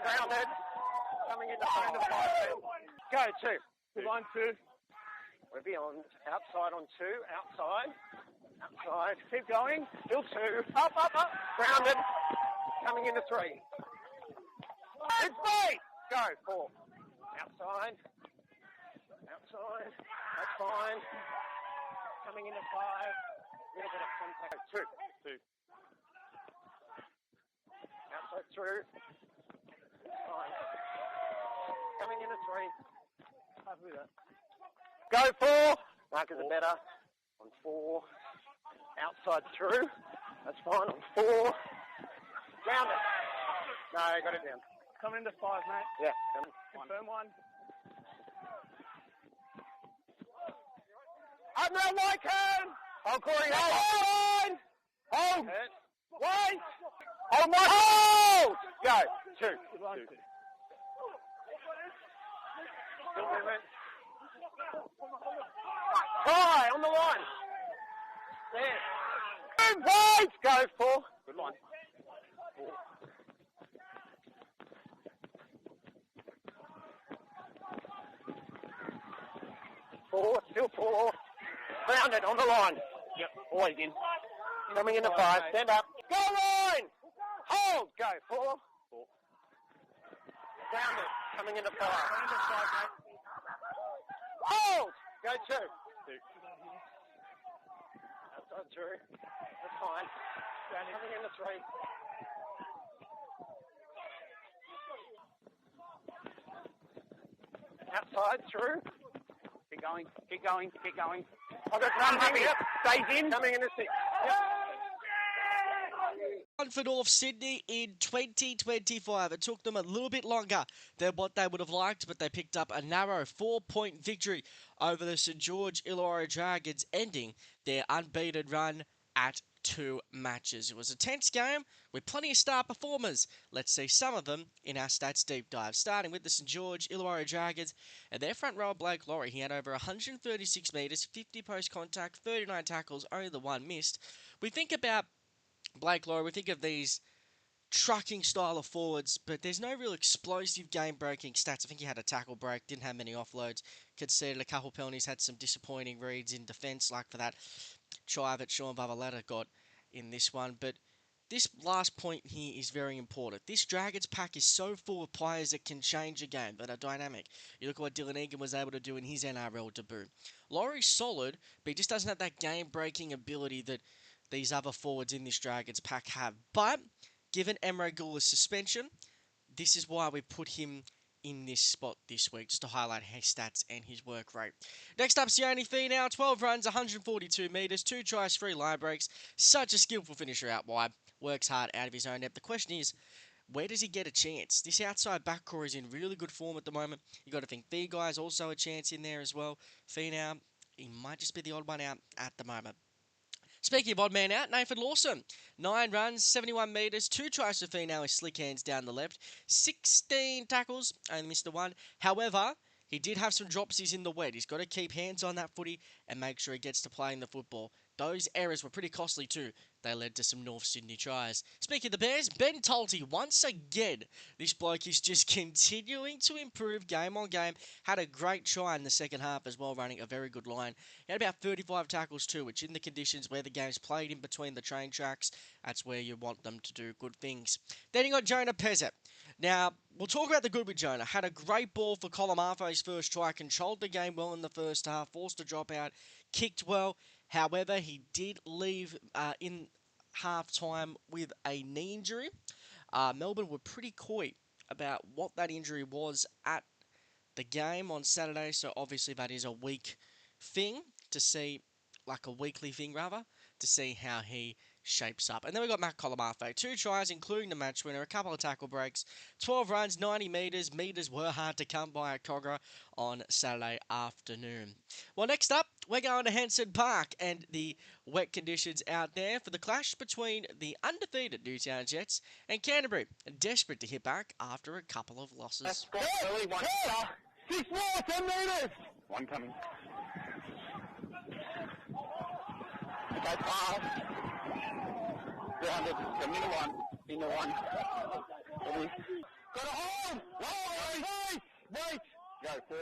Grounded. Coming into 5. Go 2. Good line 2. We're beyond. Outside on 2. Outside. Keep going. Still 2. Up. Grounded. Coming into 3. It's 3. Go 4. Outside. That's fine. Coming into 5. Little bit of contact. 2. Outside through. Fine. Coming into 3. Happy with that. Go 4. Markers are better. On 4. Outside through. That's fine. On 4. Grounded. No, got it down. Coming into 5, mate. Yeah. Coming. Confirm 1. Up now, Wycombe! Oh, Corey, hold! Hold! Wait! Hold, Mike! Hold! Go! 2. Good line 2. Still movement. Try on the line. There. Move, wait! Go 4. Good line. 4. Still 4. Grounded on the line. Yep, always in. Coming into 5. Stand up. Go line! Hold! Go 4. Grounded. Coming into 5. Hold! Go 2. Outside through. That's fine. Coming into 3. Outside through. Keep going. I've got one happy. Yep. Stays in. Coming in the 6. Yep. One for North Sydney in 2025. It took them a little bit longer than what they would have liked, but they picked up a narrow 4-point victory over the St George Illawarra Dragons, ending their unbeaten run at 2 matches. It was a tense game with plenty of star performers. Let's see some of them in our stats deep dive. Starting with the St George Illawarra Dragons and their front rower Blake Lawrie. He had over 136 metres, 50 post contact, 39 tackles, only the 1 missed. We think about Blake Lawrie, we think of these trucking style of forwards, but there's no real explosive game-breaking stats. I think he had a tackle break, didn't have many offloads, conceded a couple penalties, had some disappointing reads in defence, like for that try that Sean Vavaletta got in this one. But this last point here is very important. This Dragons pack is so full of players that can change a game, that are dynamic. You look at what Dylan Egan was able to do in his NRL debut. Laurie's solid, but he just doesn't have that game-breaking ability that these other forwards in this Dragons pack have. But given Emre Gula's suspension, this is why we put him in this spot this week, just to highlight his stats and his work rate. Next up, Sione Finau, 12 runs, 142 metres, 2 tries, 3 line breaks. Such a skillful finisher out wide. Works hard out of his own net. The question is, where does he get a chance? This outside back core is in really good form at the moment. You got to think Guy's also a chance in there as well. Finau, he might just be the odd one out at the moment. Speaking of odd man out, Nathan Lawson. 9 runs, 71 metres, 2 tries for Finau with slick hands down the left. 16 tackles, only missed the 1. However, he did have some dropsies in the wet. He's got to keep hands on that footy and make sure he gets to playing the football. Those errors were pretty costly too. They led to some North Sydney tries. Speaking of the Bears, Ben Tolte, once again, this bloke is just continuing to improve game on game. Had a great try in the second half as well, running a very good line. He had about 35 tackles too, which in the conditions where the game's played in between the train tracks, that's where you want them to do good things. Then you got Jonah Pezzett. Now, we'll talk about the good with Jonah. Had a great ball for Colomarfo's first try, controlled the game well in the first half, forced a dropout, kicked well. However, he did leave in half-time with a knee injury. Melbourne were pretty coy about what that injury was at the game on Saturday, so obviously that is a week thing to see, like a weekly thing rather, to see how he shapes up. And then we got Matt Colomarfo. 2 tries, including the match winner, a couple of tackle breaks, 12 runs, 90 metres. Metres were hard to come by at Cogra on Saturday afternoon. Well, next up, we're going to Henson Park and the wet conditions out there for the clash between the undefeated Newtown Jets and Canterbury, desperate to hit back after a couple of losses. Early one. 6 more, 10 metres. One coming. Okay, pass. Grounded. Come into 1. Into 1. Ready. Got a hold! Wait! Go, 4.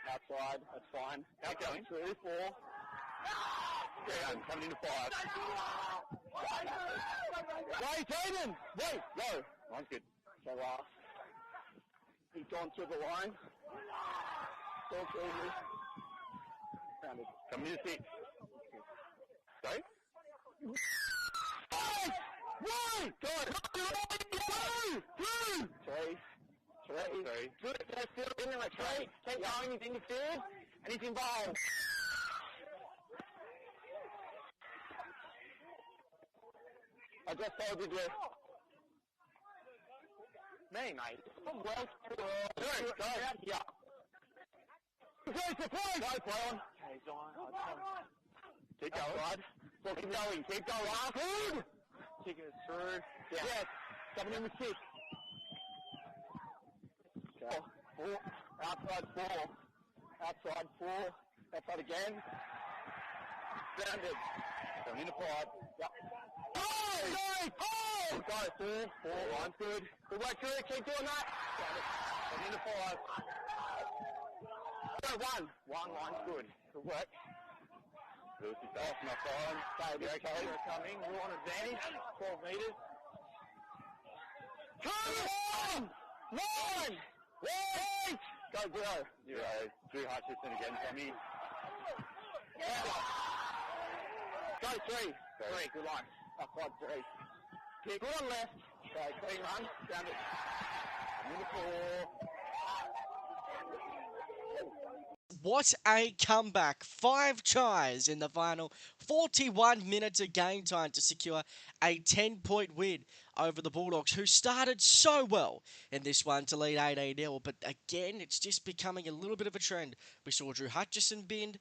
Outside, that's fine. Outgoing. 2, 4. Down, coming into 5. Wait, Aiden! Wait, go! Line's good. So last. He's gone through the line. Gone through here. Rounded. Coming into 6. Go. Wait! Go! 2! 3. Good. That's still in there, 3. Keep going, he's interfered, and he's involved. I just told you to. Me, mate. Well, go. Yeah. Go, play. Go, play on. Okay, Zion. Keep going. Keep going. Keep going. Good. Kicking it through. Yeah. Yes. Coming in with 6. Okay. 4. Outside 4. Outside 4. Outside again. Grounded. Coming into 5. Yep. Oh! Go, 4. Line's good. Good work, Drew. Keep doing that. Coming into 5. Go, 1. Line's good. Good work. Lewis is off, not fine. Okay, coming. We're on advantage. 12 metres. Come on! 9! Wait! Go, 0. Drew Hutchison again, Tommy. Go, 3. 3, good line. Outside 3. Kick, good on left. Okay, clean run. Down it. Number 4. What a comeback. 5 tries in the final. 41 minutes of game time to secure a 10-point win over the Bulldogs, who started so well in this one to lead 18-0. But again, it's just becoming a little bit of a trend. We saw Drew Hutchison binned.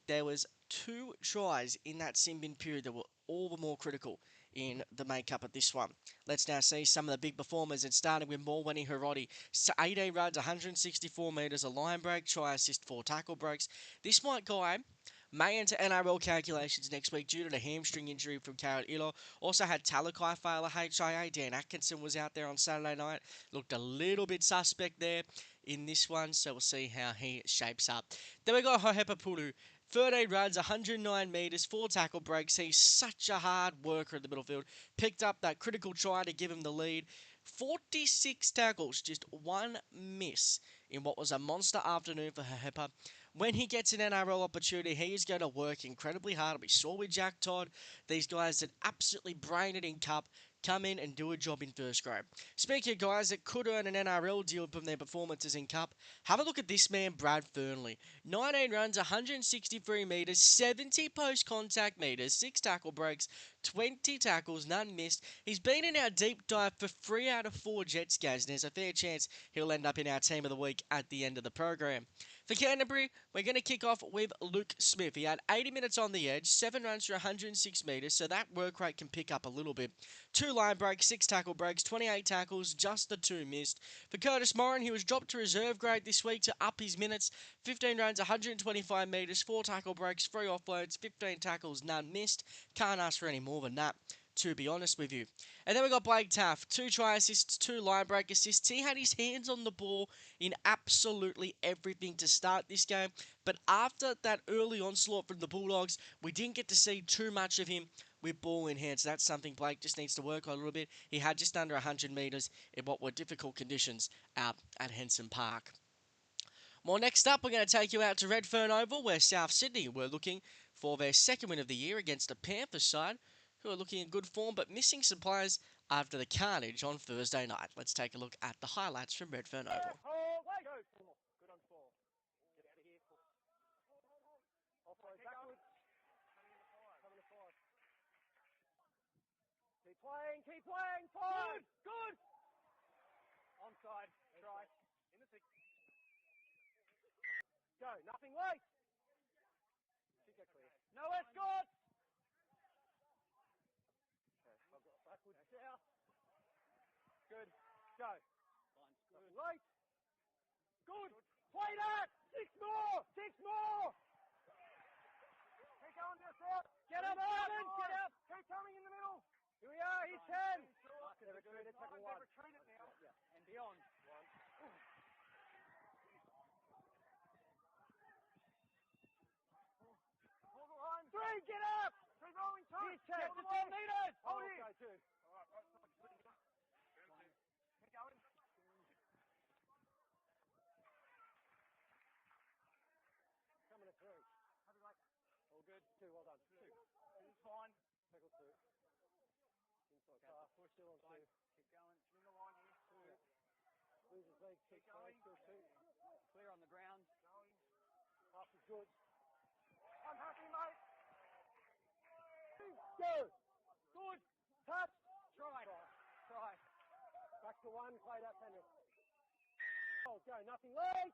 There was 2 tries in that sin bin period that were all the more critical in the makeup of this one. Let's now see some of the big performers, and starting with Morwenny Hiroti. 18 runs, 164 metres, a line break, try assist, 4 tackle breaks. This guy may enter NRL calculations next week due to the hamstring injury from Karen Ilo. Also had Talakai fail a HIA. Dan Atkinson was out there on Saturday night. Looked a little bit suspect there in this one, so we'll see how he shapes up. Then we got Hohepa Pulu. 13 runs, 109 metres, 4 tackle breaks. He's such a hard worker in the middle field. Picked up that critical try to give him the lead. 46 tackles, just 1 miss in what was a monster afternoon for Hohepa. When he gets an NRL opportunity, he is going to work incredibly hard. We saw with Jack Todd, these guys that absolutely brain it in Cup, come in and do a job in first grade. Speaking of guys that could earn an NRL deal from their performances in Cup, have a look at this man, Brad Fernley. 19 runs, 163 metres, 70 post-contact metres, 6 tackle breaks, 20 tackles, none missed. He's been in our deep dive for 3 out of 4 Jets games, and there's a fair chance he'll end up in our team of the week at the end of the program. For Canterbury, we're going to kick off with Luke Smith. He had 80 minutes on the edge, 7 runs for 106 metres, so that work rate can pick up a little bit. 2 line breaks, 6 tackle breaks, 28 tackles, just the 2 missed. For Curtis Moran, he was dropped to reserve grade this week to up his minutes. 15 runs, 125 metres, 4 tackle breaks, 3 offloads, 15 tackles, none missed. Can't ask for any more than that, to be honest with you. And then we got Blake Taft, 2 try assists, 2 line break assists. He had his hands on the ball in absolutely everything to start this game. But after that early onslaught from the Bulldogs, we didn't get to see too much of him with ball in hand. So that's something Blake just needs to work on a little bit. He had just under 100 metres in what were difficult conditions out at Henson Park. Well, next up, we're going to take you out to Redfern Oval, where South Sydney were looking for their second win of the year against the Panthers side, who are looking in good form but missing some players after the carnage on Thursday night. Let's take a look at the highlights from Redfern Oval. Good on 4. Get out of here. Offload backwards. Coming to 5. Keep playing. 5. Good. Onside. Try. In the 6. Go. Nothing late. Should get clear. No escorts. Backwards south. Good. Go. Good. Late. Good. Play that. 6 more. 6 more. Keep going to the south. Get up, Arden. Get up. Keep coming in the middle. Here we are. He's 10. They've retreated now. Yeah. And the three, get up! Keep rolling, two. Get the 10 metres. Hold it. Go two. Keep going. Coming at three. How do you like that? All good. Two, well done. Two. This is fine. Tackle two. Inside half. Push still on two. Keep going. Swing the line here. Two. Loses leg. Keep going. Still two. Clear on the ground. Going. Half is good. I'm happy, mate. Go. Good. Touch. Try. Back to one. Play that Penrith. Oh, go. Nothing late.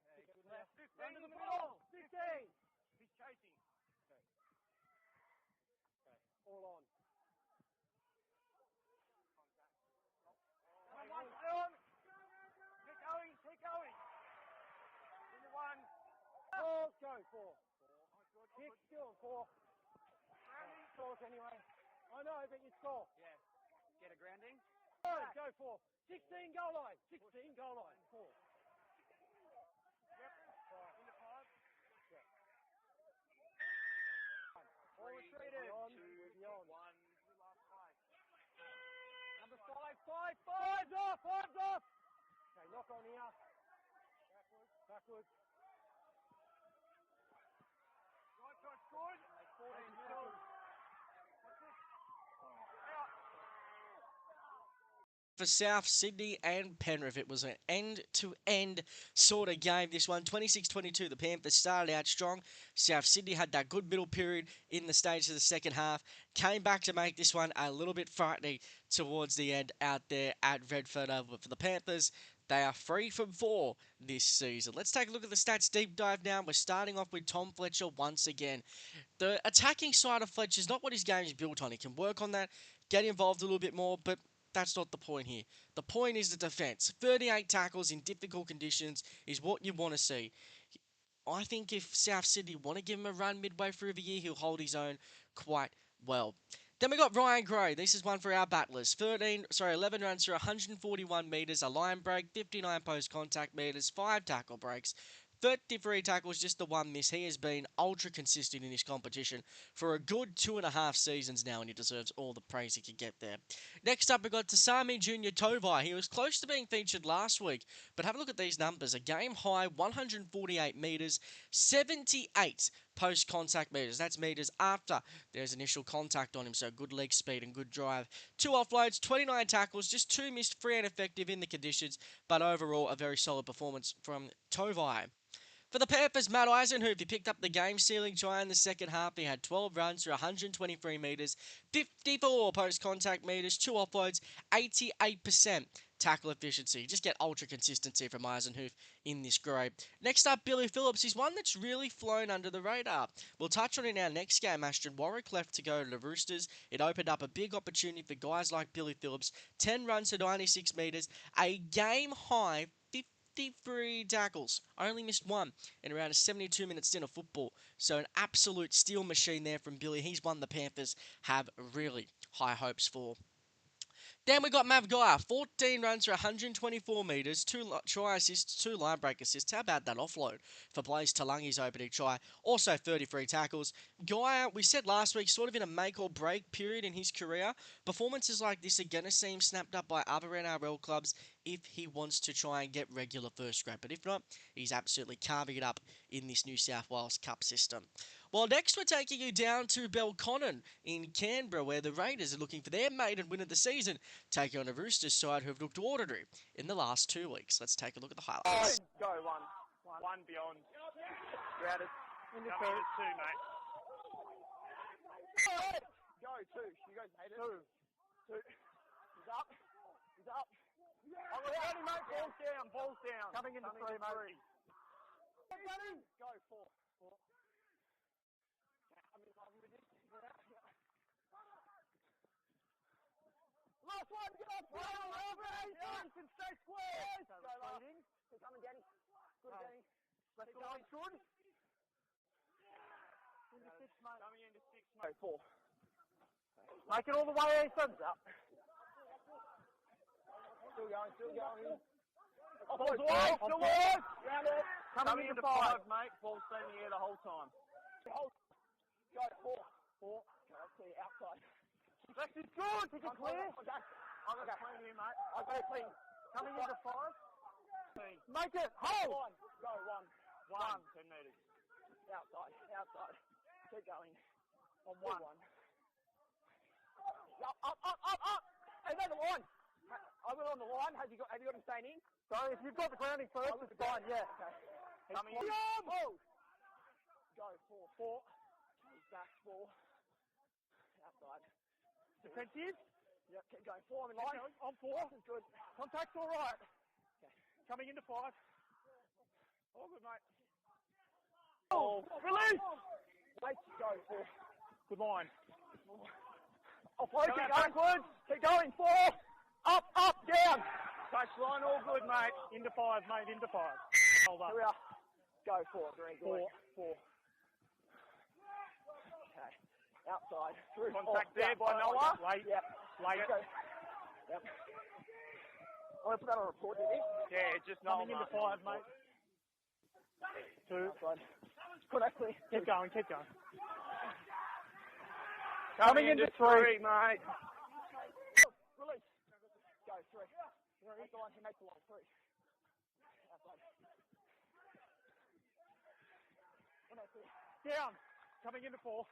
Okay, good left. 15. Run to the middle. 15. He's chasing. Okay. All on. Come on. Keep going. Into one. Oh, go. Four. Kick, still on four. Scores anyway. I know, but you score. Yeah. Get a grounding. Go four. 16 goal line. 16 goal line. Four. Yep. Into five. Yeah. All retreated. Beyond. One. Last play. Number five. Five's off. Okay, knock on here. Backwards. Right side's good. 14 middle. What's this? Out. For South Sydney and Penrith, it was an end-to-end sort of game, this one. 26-22, the Panthers started out strong. South Sydney had that good middle period in the stage of the second half. Came back to make this one a little bit frightening towards the end out there at Redfern Oval. For the Panthers, they are 3 from 4 this season. Let's take a look at the stats deep dive now. We're starting off with Tom Fletcher once again. The attacking side of Fletcher is not what his game is built on. He can work on that, get involved a little bit more, but that's not the point here. The point is the defence. 38 tackles in difficult conditions is what you want to see. I think if South Sydney want to give him a run midway through the year, he'll hold his own quite well. Then we got Ryan Gray. This is one for our battlers. 11 runs through 141 metres, a line break, 59 post contact metres, 5 tackle breaks, 33 tackles, just the one miss. He has been ultra consistent in this competition for a good 2.5 seasons now, and he deserves all the praise he can get there. Next up, we got Tasami Junior Tovai. He was close to being featured last week, but have a look at these numbers. A game high, 148 metres, 78 post-contact metres. That's metres after there's initial contact on him, so good leg speed and good drive. 2 offloads, 29 tackles, just 2 missed, 3 ineffective in the conditions, but overall a very solid performance from Tovai. For the Panthers, Matt Eisenhuth, he picked up the game-sealing try in the second half. He had 12 runs for 123 metres, 54 post-contact metres, 2 offloads, 88% tackle efficiency. Just get ultra consistency from Eisenhuth in this grade. Next up, Billy Phillips. He's one that's really flown under the radar. We'll touch on it in our next game. Ashton Warwick left to go to the Roosters. It opened up a big opportunity for guys like Billy Phillips. 10 runs to 96 metres, a game-high 53 tackles. Only missed 1 in around a 72-minute stint of football. So an absolute steel machine there from Billy. He's one the Panthers have really high hopes for. Then we got Mav Guy, 14 runs for 124 metres, 2 try assists, 2 line break assists. How about that offload for Blaze Talangi's opening try? Also 33 tackles. Guy, we said last week, sort of in a make or break period in his career. Performances like this are going to seem snapped up by other NRL clubs if he wants to try and get regular first grade. But if not, he's absolutely carving it up in this New South Wales Cup system. Well, next we're taking you down to Belconnen in Canberra, where the Raiders are looking for their maiden win of the season, taking on a Roosters side who have looked ordinary in the last 2 weeks. Let's take a look at the highlights. Go one beyond. Grounded. Coming to 2, mate. Go 2. You guys made it. 2. He's up. Oh, we're ready, mate. Ball's down. Coming into 3, mate. Go 4. Last one, get off! And stay square! Go last. Keep coming, Danny. Good, Danny. Left the line, good. Into 6, mate. Coming into 6, mate. 4. Make it all the way, Ethan. Up. Still going. Ball's alive, still alive. Coming into 5, mate. Ball's staying in the air the whole time. Hold. Go, four. Go, let's see, outside. Lex is good. Pick it clear. I'll go clean you, mate. I'll go clean. Coming into 5. Make it. Hold. Go, one. 10 metres. Outside. Keep going. On 1. Up. Hey, go the line. I will on the line. Have you got him staying in? So if you've got the grounding first, it's fine, yeah. Okay. Coming in. Hold. Go, 4. He's back, 4. Outside. Defensive. Yep, keep going. 4 in line. On 4. This is good. Contact's all right. Okay. Coming into 5. All good, mate. Oh, Release. Wait, go, 4. Good line. Offload, Go keep out going. backwards. Keep going, 4. Up, down. Touch line, all good, mate. Into 5, mate. Into 5. Hold up. Here we are. Go, 4. Very good. 4. Okay. Outside. Through. Contact there down. by Noah. Late. Yep. Late. Go. Yep. I want to put that on a report, did you? Yeah, just Noah. Coming into 5, mate. 2. Outside. Put that clear. Keep going. Coming into 3, 3, mate. Release. Go, 3. That's the line. He makes the line. 3. Outside. Down. Coming into 4.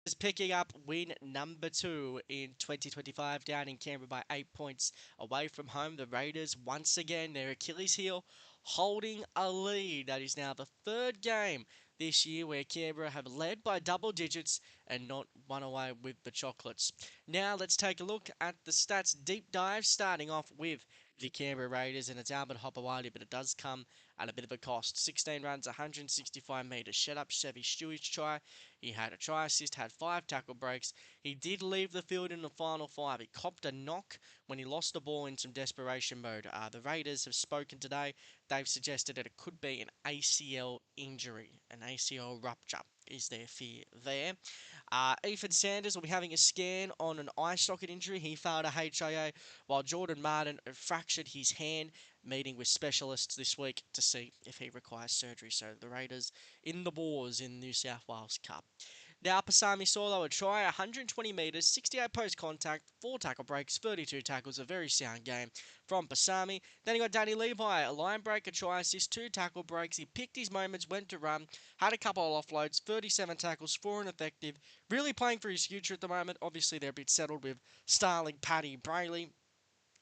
Is picking up win number 2 in 2025 down in Canberra by 8 points away from home. The Raiders, once again, their Achilles heel, holding a lead. That is now the 3rd game this year where Canberra have led by double digits and not won away with the chocolates. Now let's take a look at the stats deep dive, starting off with the Canberra Raiders, and it's Albert Hopewadi, but it does come at a bit of a cost. 16 runs, 165 metres. Shut up Chevy Stewie's try. He had a try assist, had 5 tackle breaks. He did leave the field in the final 5. He copped a knock when he lost the ball in some desperation mode. The Raiders have spoken today. They've suggested that it could be an ACL injury, an ACL rupture is their fear there. Ethan Sanders will be having a scan on an eye socket injury. He failed a HIA, while Jordan Martin fractured his hand, meeting with specialists this week to see if he requires surgery. So the Raiders in the wars in New South Wales Cup. Now, Pasami Solo, a try, 120 metres, 68 post contact, 4 tackle breaks, 32 tackles, a very sound game from Pasami. Then you got Danny Levi, a line break, a try assist, 2 tackle breaks. He picked his moments, went to run, had a couple of offloads, 37 tackles, 4 ineffective. Really playing for his future at the moment. Obviously, they're a bit settled with Starling, Paddy, Brayley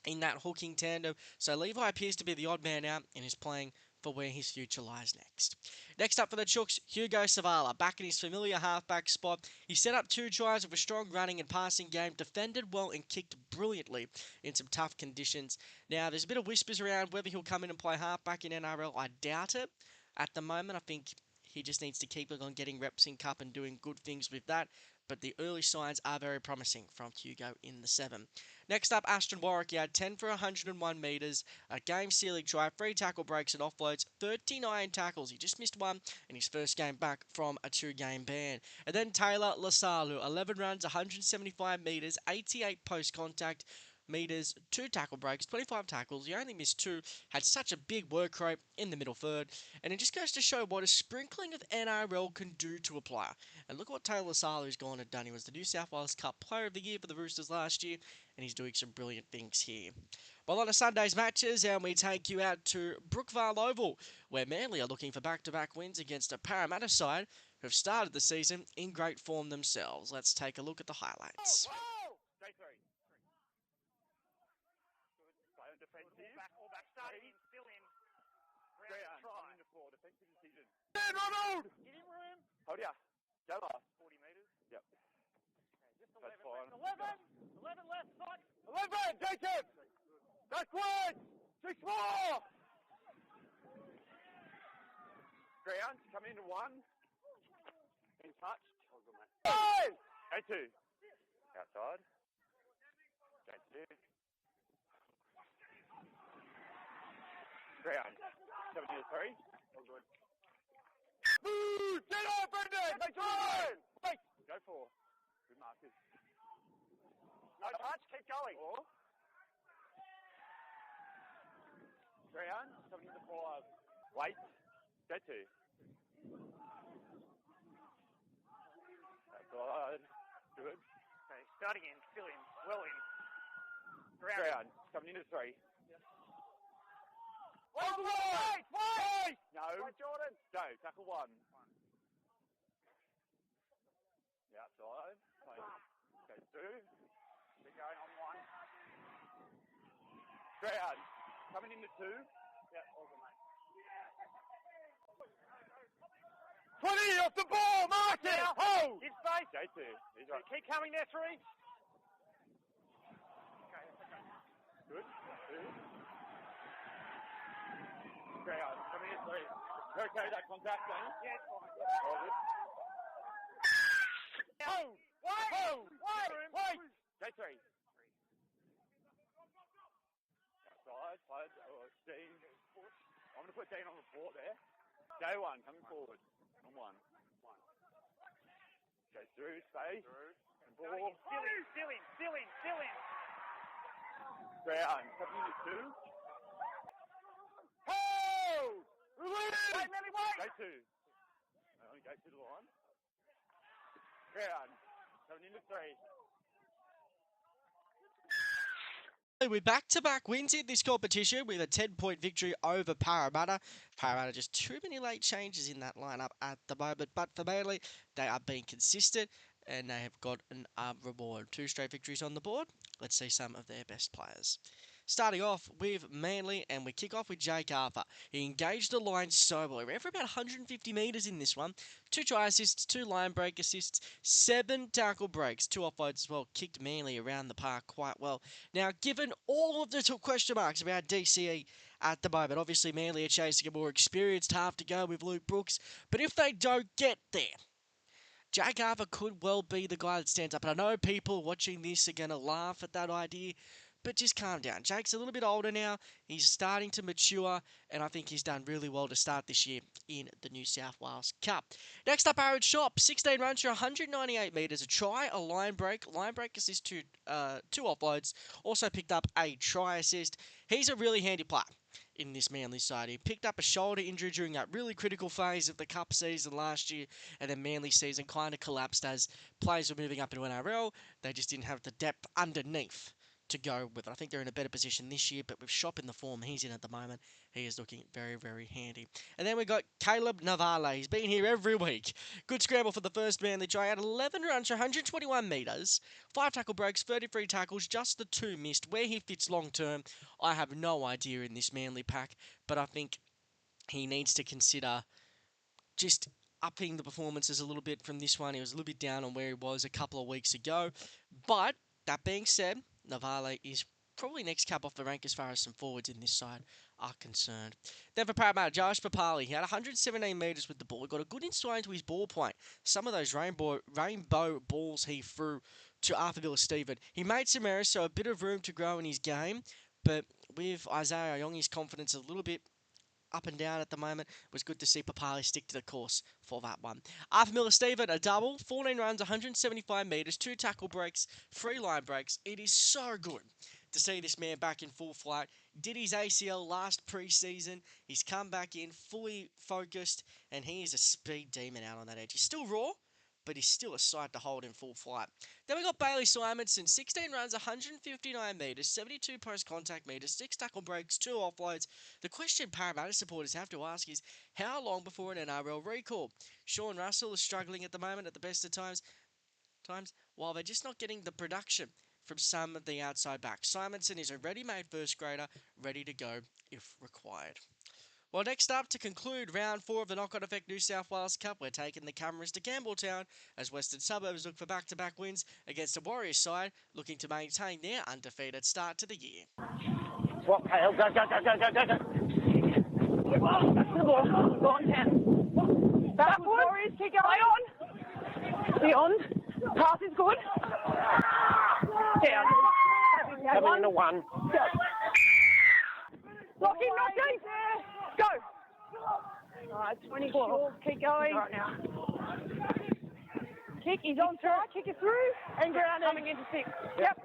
in that hooking tandem. So Levi appears to be the odd man out and is playing for where his future lies next. Next up for the Chooks, Hugo Savala, back in his familiar halfback spot. He set up 2 tries with a strong running and passing game, defended well and kicked brilliantly in some tough conditions. Now, there's a bit of whispers around whether he'll come in and play halfback in NRL. I doubt it. At the moment, I think he just needs to keep on getting reps in Cup and doing good things with that. But the early signs are very promising from Hugo in the 7. Next up, Ashton Warwick. He had 10 for 101 metres, a game-sealing try, 3 tackle breaks and offloads, 39 tackles. He just missed one in his first game back from a 2-game ban. And then Taylor Lasalu, 11 runs, 175 metres, 88 post-contact metres, 2 tackle breaks, 25 tackles. He only missed 2, had such a big work rate in the middle third. And it just goes to show what a sprinkling of NRL can do to a player. And look what Taylor Lasalu's gone and done. He was the New South Wales Cup Player of the Year for the Roosters last year, and he's doing some brilliant things here. Well, on a Sunday's matches, and we take you out to Brookvale Oval, where Manly are looking for back-to-back wins against a Parramatta side who have started the season in great form themselves. Let's take a look at the highlights. Day 3. Play on defensive. All back starting in, still in. Try. In the floor, defensive decision. Ronald! Give him room. Hold ya. Go last. 40 metres. Yep. Just That's 11 fine. left. 11 left, side. 11, Jacob! Backwards! 6 more! Ground, come into 1. In touch. Oh, good, mate. Go 2. Outside. Go 2. Ground. Coming into 3. All good. Boo! Get off, Brendan! Make time! Wait! Go 4. Good markers. No touch, keep going. 4. Ground, coming into 5. Wait. Go 2. Outside. Good. Okay, start again. Still in. Well in. Ground. Coming into 3. Wait! No. Wait, Jordan. Go. Tackle 1. Yeah, outside. Goes through. We're going on 1. Ground. Coming into 2. Yeah, all good, mate. 20 off the ball, Martin! Now. Hold! Hit space. Go 2. He's right. Keep coming there, 3. Okay, Good. 2. Ground. Coming in 3. You okay with that contact, Daniel? yeah, it's fine. All good. Hold! Hold! Wait! Go 3. Outside. Side. Dean. I'm going to put Dean on the floor there. Go 1. Coming forward. On 1. Go through. Space. And ball. Still in. Ground. Coming into 2. Hold! Release! Wait, Millie, wait! Go 2. Only go to the line. Ground. Coming into 3. With back-to-back wins in this competition with a 10-point victory over Parramatta. Parramatta just too many late changes in that lineup at the moment, but for Manly, they are being consistent and they have got an reward. 2 straight victories on the board. Let's see some of their best players. Starting off with Manly, and we kick off with Jake Arthur. He engaged the line so well. He ran for about 150 metres in this one. 2 try assists, 2 line break assists, 7 tackle breaks, 2 offloads as well. Kicked Manly around the park quite well. Now, given all of the question marks about DCE at the moment, obviously Manly are chasing a more experienced half to go with Luke Brooks. But if they don't get there, Jake Arthur could well be the guy that stands up. And I know people watching this are going to laugh at that idea, but just calm down. Jake's a little bit older now. He's starting to mature, and I think he's done really well to start this year in the New South Wales Cup. Next up, Aaron Shop, 16 runs for 198 metres, a try, a line break assist, 2 offloads. Also picked up a try assist. He's a really handy player in this Manly side. He picked up a shoulder injury during that really critical phase of the Cup season last year, and then Manly season kind of collapsed as players were moving up into NRL. They just didn't have the depth underneath to go with it. I think they're in a better position this year, but with Shop in the form he's in at the moment, he is looking very, very handy. And then we got Caleb Navale. He's been here every week. Good scramble for the first Manly try. Had 11 runs, 121 metres, 5 tackle breaks, 33 tackles, just the 2 missed. Where he fits long term, I have no idea in this Manly pack, but I think he needs to consider just upping the performances a little bit from this one. He was a little bit down on where he was a couple of weeks ago. But that being said, Navale is probably next cab off the rank as far as some forwards in this side are concerned. Then for Parramatta, Josh Papali, he had 117 metres with the ball. He got a good insight into his ball point. Some of those rainbow balls he threw to Arthur Villa-Steven. He made some errors, so a bit of room to grow in his game. But with Isaiah Ayongi's confidence a little bit up and down at the moment, it was good to see Papali stick to the course for that one. Arthur Miller-Steven, a double, 14 runs, 175 metres, 2 tackle breaks, 3 line breaks. It is so good to see this man back in full flight. Did his ACL last pre-season. He's come back in fully focused, and he is a speed demon out on that edge. He's still raw, but he's still a sight to hold in full flight. Then we got Bailey Simonson, 16 runs, 159 metres, 72 post-contact metres, 6 tackle breaks, 2 offloads. The question Parramatta supporters have to ask is, how long before an NRL recall? Sean Russell is struggling at the moment at the best of times, while they're just not getting the production from some of the outside backs. Simonson is a ready-made first grader, ready to go if required. Well, next up, to conclude round 4 of the Knock-On Effect New South Wales Cup, we're taking the cameras to Campbelltown as Western Suburbs look for back-to-back wins against the Warriors side, looking to maintain their undefeated start to the year. Swap, Hale. Go. Go on, Cam. Backwards. Warriors, keep going. Beyond. Pass is good. Down. Coming into 1. Lock in, not deep. Go. Alright, 24. Keep going. Right now. Kick, he's on track. Kick it through. And ground coming into 6. Yep.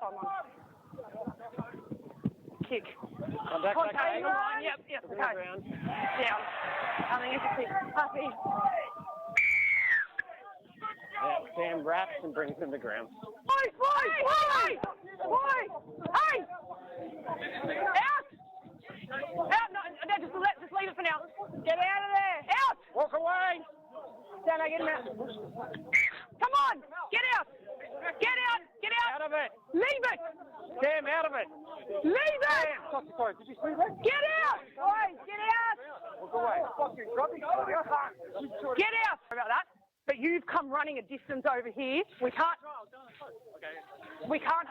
Come on. kick. Contact, Contact, okay. line, yep, okay. Ground. Down. Coming into kick. Happy. Yeah, Sam wraps and brings him to ground. Boys! Hey! Out! Out! No, just leave it for now. Get out of there! Out! Walk away! Stand there, get him out. Come on! Get out! Get out! Get out! Out of it! Leave it! Sam, out of it! Leave it! Sorry, did you see that? Get out! Boys, get out! Walk away. Get out! Sorry about that. But you've come running a distance over here. We can't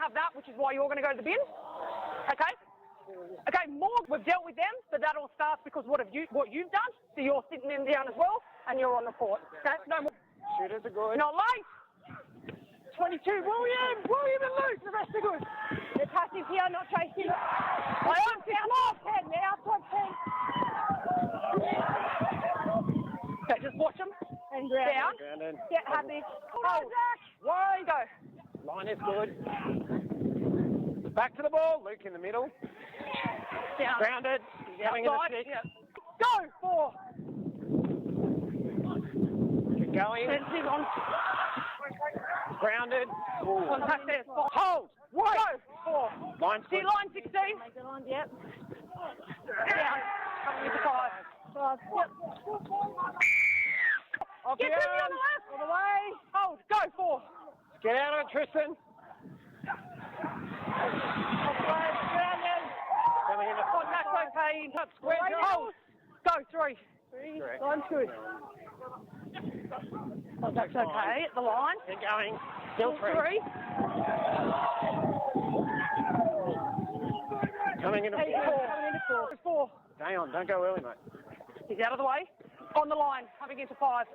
have that, which is why you're going to go to the bin. Okay? Okay, Morg, we've dealt with them, but that all starts because what you've done. So you're sitting them down as well, and you're on the court. Okay? No more. Shooters are good. Not late. 22, William and Luke, the rest are good. They're passive here, not chasing. I am down off 10, they're outside 10. Okay, just watch them. And down. Grounded. Get happy. Hold. Wide. Go. Line is good. Back to the ball. Luke in the middle. Down. Grounded. Coming in the Outside. six. Yeah. Go. 4. Keep going. Sensitive on. Grounded. Ooh. Contact there. 5. Hold. Wait. Go. 4. Line's See good. line 16. Yep. Down. Coming into 5. 5. Yep. Off Get the to me on the left. All the way. Hold. Go. 4. Get out of it, Tristan. Coming in the Contact's okay. Touch square. Hold. Go. 3. Correct. Line's good. Contact's okay at the line. Keep going. Still 3. 3. Coming in a 4. Coming into 4. 4. Hang on, don't go early, mate. He's out of the way. On the line. Coming into 5.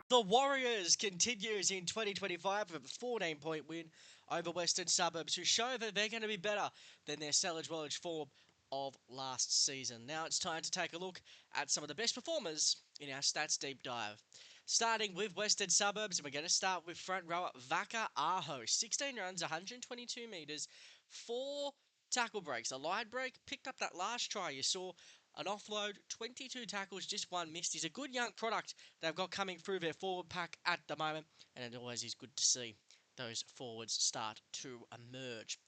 The Warriors continues in 2025 with a 14-point win over Western Suburbs, who show that they're going to be better than their Salvage Wellage form of last season. Now it's time to take a look at some of the best performers in our stats deep dive. Starting with Western Suburbs, and we're going to start with front rower Vaka Aho. 16 runs, 122 metres, 4 tackle breaks. A line break, picked up that last try you saw. An offload, 22 tackles, just 1 missed. He's a good young product they've got coming through their forward pack at the moment, and it always is good to see those forwards start to emerge.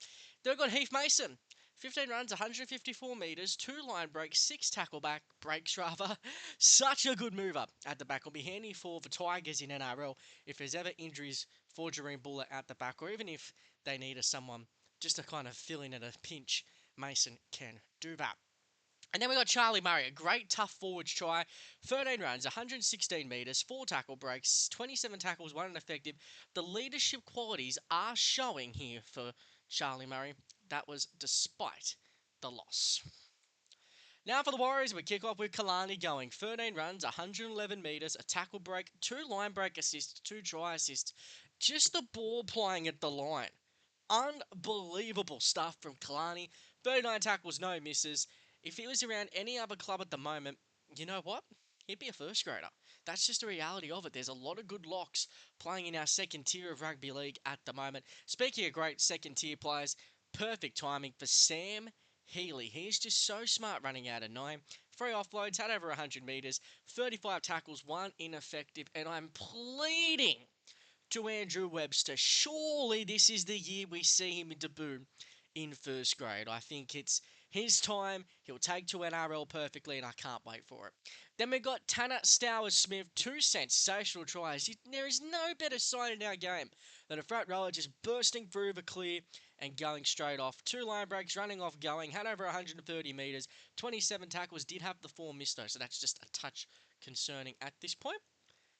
Then we've got Heath Mason. 15 runs, 154 metres, 2 line breaks, 6 tackle breaks rather. Such a good mover at the back. Will be handy for the Tigers in NRL if there's ever injuries for Jareen Buller at the back, or even if they need someone just to kind of fill in at a pinch. Mason can do that. And then we got Charlie Murray, a great tough forwards try. 13 runs, 116 metres, 4 tackle breaks, 27 tackles, 1 ineffective. The leadership qualities are showing here for Charlie Murray. That was despite the loss. Now for the Warriors, we kick off with Kalani going. 13 runs, 111 metres, a tackle break, 2 line break assists, 2 try assists. Just the ball playing at the line. Unbelievable stuff from Kalani. 39 tackles, no misses. If he was around any other club at the moment, you know what? He'd be a first grader. That's just the reality of it. There's a lot of good locks playing in our second tier of rugby league at the moment. Speaking of great second tier players, perfect timing for Sam Healy. He's just so smart running out of 9. 3 offloads, had over 100 metres, 35 tackles, 1 ineffective, and I'm pleading to Andrew Webster. Surely this is the year we see him debut in first grade. I think it's his time. He'll take to NRL perfectly, and I can't wait for it. Then we've got Tanner Stowers-Smith, 2 sensational tries. There is no better sign in our game than a front rower just bursting through the clear and going straight off. 2 line breaks, running off, going, had over 130 metres, 27 tackles, did have the 4 missed though, so that's just a touch concerning at this point.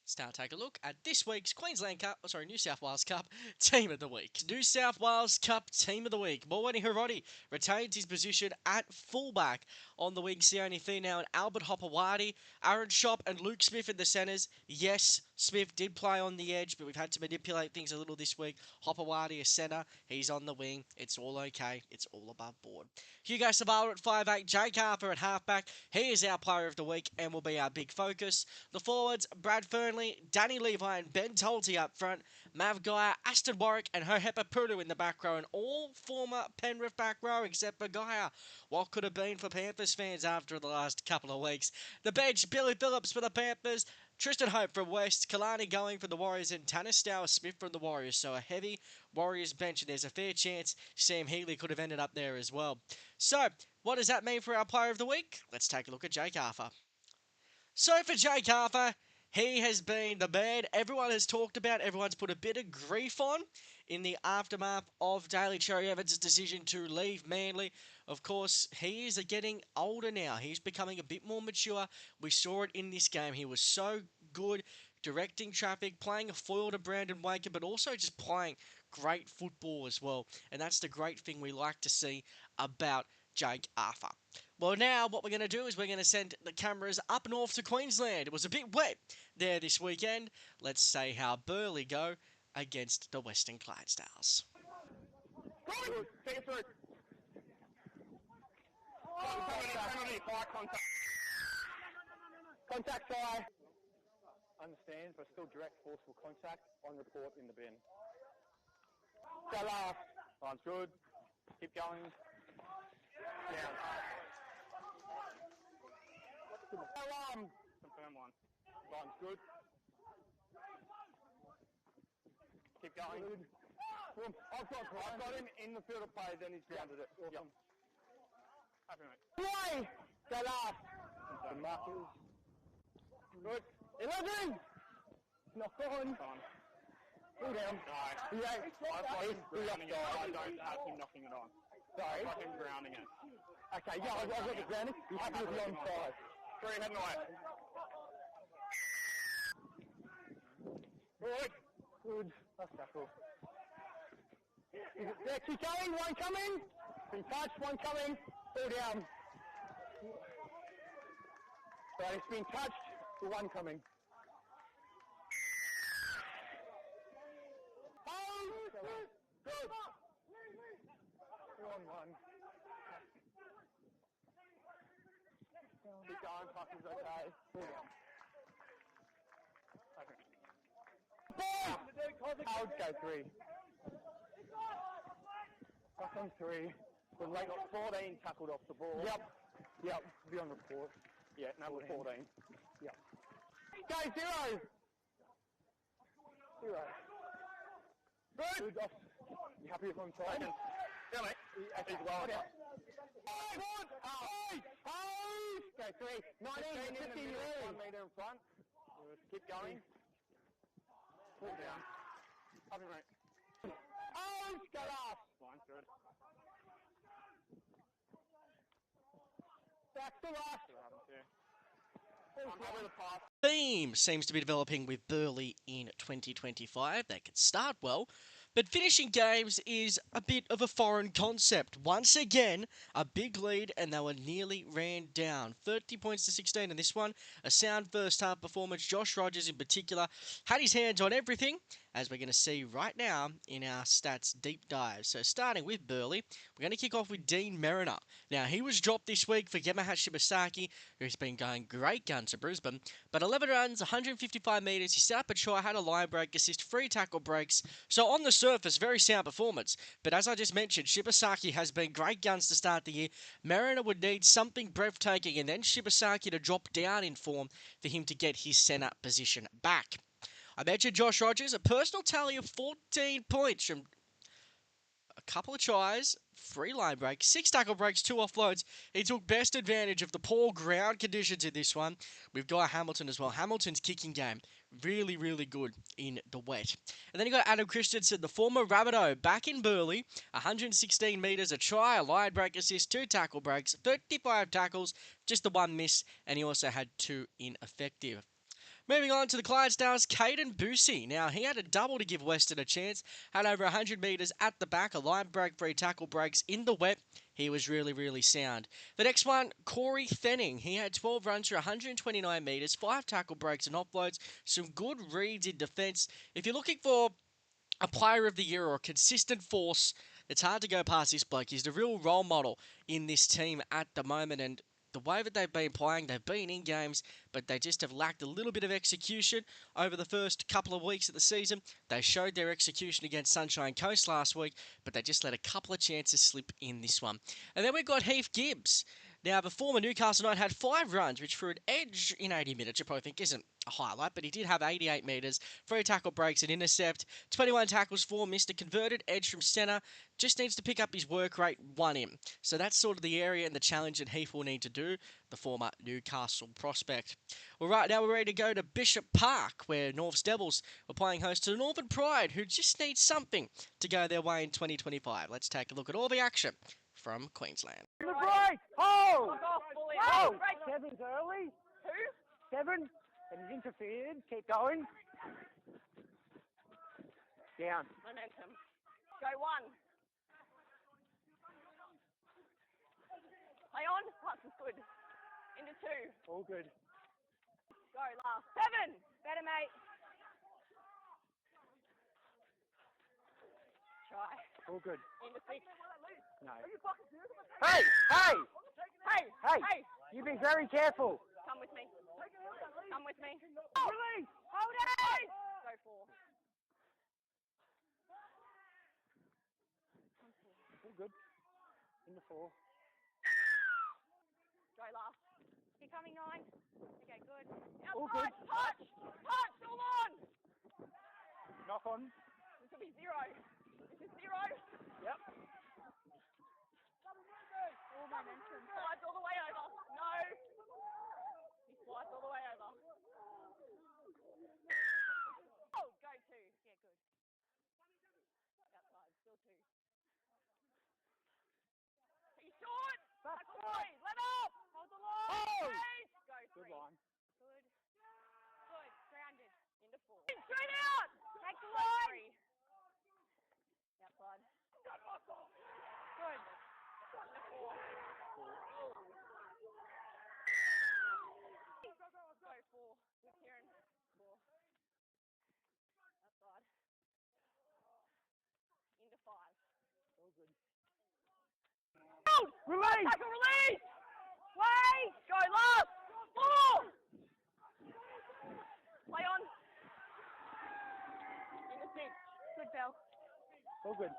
Let's now take a look at this week's New South Wales Cup Team of the Week. New South Wales Cup Team of the Week. Morwenni Hiroti retains his position at fullback. On the wing, Sione Finau and Albert Hopewadi, Aaron Schopp and Luke Smith in the centres. Yes, Smith did play on the edge, but we've had to manipulate things a little this week. Hopewadi, a centre. He's on the wing. It's all okay. It's all above board. Hugo Sabala at 5'8", Jake Harper at halfback. He is our player of the week and will be our big focus. The forwards, Brad Fernley, Danny Levi and Ben Tolte up front. Mav Gaia, Aston Warwick and Hohepa Puru in the back row, and all former Penrith back row except for Gaia. What could have been for Panthers fans after the last couple of weeks? The bench, Billy Phillips for the Panthers, Tristan Hope from West, Kalani going for the Warriors, and Tanner Stower Smith from the Warriors. So a heavy Warriors bench, and there's a fair chance Sam Healy could have ended up there as well. So, what does that mean for our player of the week? Let's take a look at Jake Arthur. So for Jake Arthur, he has been the man everyone has talked about, everyone's put a bit of grief on in the aftermath of Daly Cherry Evans' decision to leave Manly. Of course, he is getting older now. He's becoming a bit more mature. We saw it in this game. He was so good directing traffic, playing a foil to Brandon Waker, but also just playing great football as well. And that's the great thing we like to see about Jake Arthur. Well, now what we're going to do is we're going to send the cameras up north to Queensland. It was a bit wet there this weekend. Let's see how Burleigh go against the Western Clydesdales. Good. Take it through. Contact try. Understand, but still direct forceful contact on report in the bin. Go last. Line's good. Keep going. Down. Confirm one. Line's good. Keep going. I've got him in the field of play, then he's grounded it. Awesome. Yep. Happy, mate. Play! Go last. The markers. Good. 11! Knock on. Pull down. No. Yeah. I've got him grounding it. I don't have him knocking it on. Sorry? I've got him grounding it. Okay, yeah, I've got the grounding. You're happy with the onside. 3, heading away. Good. Good. That's tackle. Yeah, keep going. One coming. Been touched. One coming. Pull down. Right, it's been touched. One coming. Oh, good. Good. 1-1. Keep going. Puck is okay. Pull down. I would go 3. Back on 3. The late got 14 tackled off the ball. Yep. Be on report. Yeah, no, we're 14. Yep. Go 0. 0. Good. You happy with on time? Yeah, mate. He's well. Go 3. 19, 15 early. 1 metre in front. Good. Keep going. Pull down. Happy, mate. Oh, go last. Fine, good. Back to last. Theme seems to be developing with Burleigh in 2025. They could start well, but finishing games is a bit of a foreign concept. Once again, a big lead and they were nearly ran down. 30 points to 16 in this one. A sound first half performance. Josh Rogers in particular had his hands on everything, as we're going to see right now in our stats deep dive. So starting with Burleigh, we're going to kick off with Dean Mariner. Now, he was dropped this week for Yamaha Shibasaki, who's been going great guns at Brisbane. But 11 runs, 155 metres, he set up a try, had a line break assist, 3 tackle breaks. So on the surface, very sound performance. But as I just mentioned, Shibasaki has been great guns to start the year. Mariner would need something breathtaking and then Shibasaki to drop down in form for him to get his centre position back. I mentioned Josh Rogers, a personal tally of 14 points from a couple of tries, 3 line breaks, 6 tackle breaks, 2 offloads. He took best advantage of the poor ground conditions in this one. We've got Hamilton as well. Hamilton's kicking game, really, really good in the wet. And then you got Adam Christensen, the former Rabbitoh, back in Burleigh, 116 metres, a try, a line break assist, 2 tackle breaks, 35 tackles, just the 1 miss, and he also had 2 ineffective. Moving on to the Clydesdales, Caden Boosie. Now, he had a double to give Western a chance, had over 100 metres at the back, a line break, 3 tackle breaks in the wet. He was really, really sound. The next one, Corey Fenning. He had 12 runs for 129 metres, 5 tackle breaks and offloads, some good reads in defence. If you're looking for a player of the year or a consistent force, it's hard to go past this bloke. He's the real role model in this team at the moment, and the way that they've been playing, they've been in games, but they just have lacked a little bit of execution over the first couple of weeks of the season. They showed their execution against Sunshine Coast last week, but they just let a couple of chances slip in this one. And then we've got Heath Gibbs. Now, the former Newcastle Knight had 5 runs, which for an edge in 80 minutes, you probably think isn't a highlight, but he did have 88 metres, 3 tackle breaks and intercept, 21 tackles for, missed a converted edge from centre, just needs to pick up his work rate 1 in. So that's sort of the area and the challenge that Heath will need to do, the former Newcastle prospect. Well, right now we're ready to go to Bishop Park, where North's Devils were playing host to the Northern Pride, who just need something to go their way in 2025. Let's take a look at all the action from Queensland. The break! Oh! Oh! Seven's early. Who? 7. And he's interfered. Keep going. Down. Momentum. Go 1. Play on. Pass is good. Into 2. All good. Go last. 7. Better, mate. Try. All good. Into 6. No. Hey! Hey! Hey! Hey! Hey! You be very careful. Come with me. Come with me. Oh. Release! Hold it! Go 4. All good. Into 4. Go last. You're coming 9. Okay, good. All Outside. good. Touch! Touch! All on! Knock on. This will be 0. This is 0. Yep. All momentum. Slides all the way over. No. He slides all the way over. Oh, go 2. Yeah, good. Outside, still 2. He's short. Back boy. Let up. Hold the line. Oh. Please. Go 3. Good line. Good. Good. Grounded. Into 4. Straight out. Take the line. 3. Outside. Good. Into 4. Go 4. With Kieran. 4. Outside. Into 5. All good. Out! Release! Tackle release! Wait! Go last! 4! Play on. Into 6. Good, Bell. All good.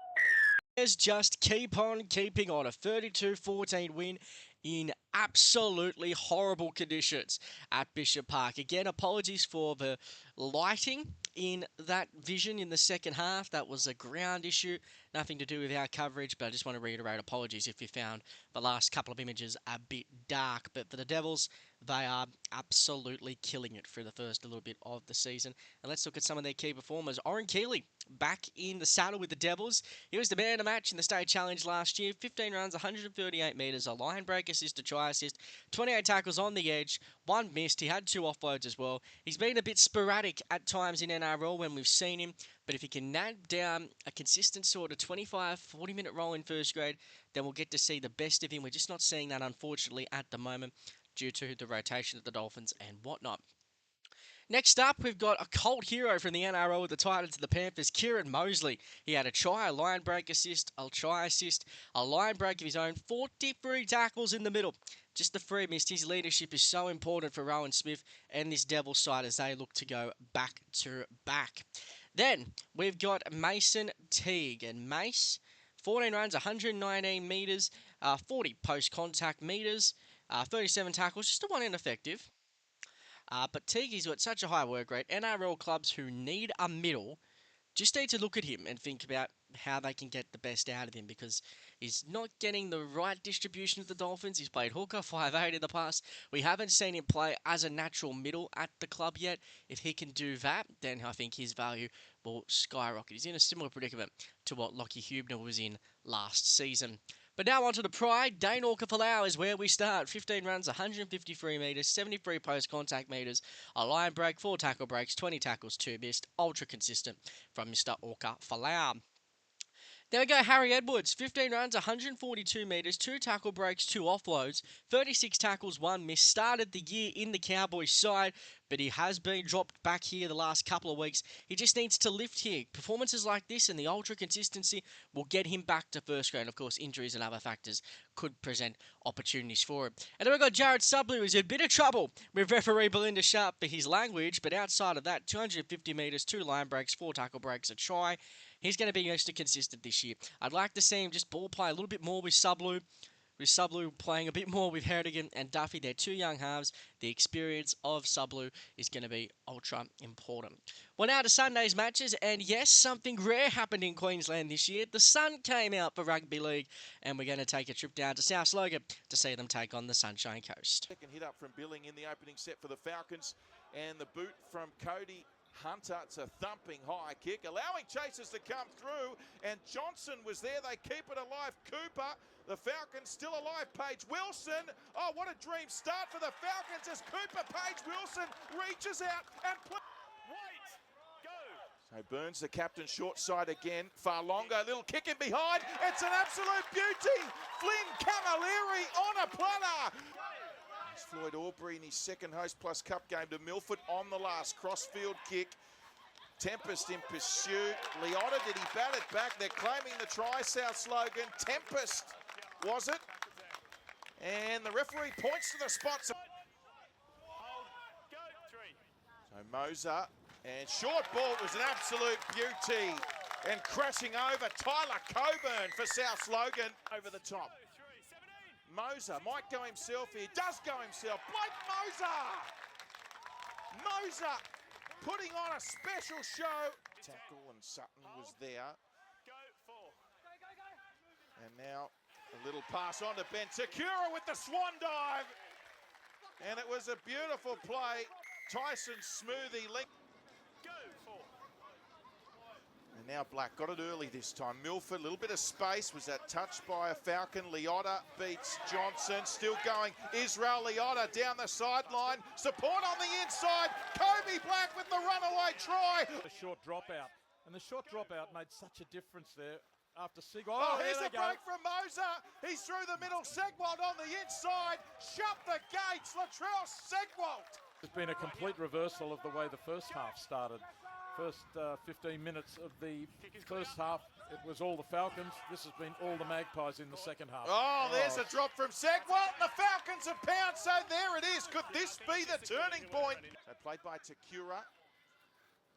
Just keep on keeping on. A 32-14 win in absolutely horrible conditions at Bishop Park. Again, apologies for the lighting in that vision in the second half. That was a ground issue, nothing to do with our coverage, but I just want to reiterate apologies if you found the last couple of images a bit dark. But for the Devils, they are absolutely killing it for the first little bit of the season. And let's look at some of their key performers. Oren Keeley back in the saddle with the Devils. He was the man of the match in the state challenge last year. 15 runs, 138 metres, a line break assist, a try assist, 28 tackles on the edge, 1 missed. He had 2 offloads as well. He's been a bit sporadic at times in NRL when we've seen him, but if he can nab down a consistent sort of 25, 40-minute role in first grade, then we'll get to see the best of him. We're just not seeing that, unfortunately, at the moment due to the rotation of the Dolphins and whatnot. Next up, we've got a cult hero from the NRL with the Titans and the Panthers, Kieran Mosley. He had a try, a line break assist, a try assist, a line break of his own, 43 tackles in the middle. Just the 3 missed. His leadership is so important for Rowan Smith and this Devils side as they look to go back to back. Then, we've got Mason Teague. And Mace, 14 runs, 119 metres, 40 post-contact metres, 37 tackles, just a 1 ineffective. But Teague's got such a high work rate. NRL clubs who need a middle just need to look at him and think about how they can get the best out of him because he's not getting the right distribution of the Dolphins. He's played hooker, 5'8" in the past. We haven't seen him play as a natural middle at the club yet. If he can do that, then I think his value will skyrocket. He's in a similar predicament to what Lockie Hubner was in last season. But now onto the Pride. Dane Orca Falau is where we start. 15 runs, 153 metres, 73 post-contact metres, a line break, 4 tackle breaks, 20 tackles, 2 missed. Ultra consistent from Mr. Orca Falau. There we go, Harry Edwards, 15 runs, 142 metres, 2 tackle breaks, 2 offloads, 36 tackles, 1 miss. Started the year in the Cowboys side, but he has been dropped back here the last couple of weeks. He just needs to lift here. Performances like this and the ultra consistency will get him back to first grade. Of course, injuries and other factors could present opportunities for him. And then we've got Jared Sublu, who's in a bit of trouble with referee Belinda Sharp for his language, but outside of that, 250 metres, 2 line breaks, 4 tackle breaks, a try. He's going to be most consistent this year. I'd like to see him just ball play a little bit more with Sublu. With Sublu playing a bit more with Herdigan and Duffy. They're two young halves. The experience of Sublu is going to be ultra important. Well, now to Sunday's matches. And yes, something rare happened in Queensland this year. The sun came out for Rugby League. And we're going to take a trip down to South Logan to see them take on the Sunshine Coast. Second hit up from Billing in the opening set for the Falcons. And the boot from Cody Hunter. It's a thumping high kick, allowing chasers to come through, and Johnson was there. They keep it alive. Cooper, the Falcons still alive. Paige Wilson. Oh, what a dream start for the Falcons as Cooper, Paige Wilson reaches out and Wait, go. So Burns, the captain, short side again. Far longer, a little kick in behind. It's an absolute beauty. Flynn Camilleri on a platter. Floyd Aubrey in his second Hostplus Cup game to Milford on the last crossfield kick. Tempest in pursuit. Leotta, did he bat it back? They're claiming the try, South Slogan. Tempest, was it? And the referee points to the spot. So Mozer, and short ball was an absolute beauty. And crashing over, Tyler Coburn for South Slogan over the top. Mozer might go himself here, does go himself. Blake Mozer! Mozer putting on a special show. Tackle, and Sutton was there. And now a little pass on to Ben Takura with the swan dive. And it was a beautiful play. Tyson Smoothie link. And now Black got it early this time. Milford, a little bit of space. Was that touched by a Falcon? Leotta beats Johnson. Still going. Israel Leotta down the sideline. Support on the inside. Kobe Black with the runaway try. A short dropout. And the short dropout made such a difference there after Seagulls. Oh, here's a break from Mozer. He's through the middle. Segwald on the inside. Shut the gates. Latrell Segwald. It's been a complete reversal of the way the first half started. First 15 minutes of the first half, it was all the Falcons. This has been all the Magpies in the second half. Oh, there's a drop from Segwald, and the Falcons have pounced, so there it is. Could this be the turning point? So played by Takura.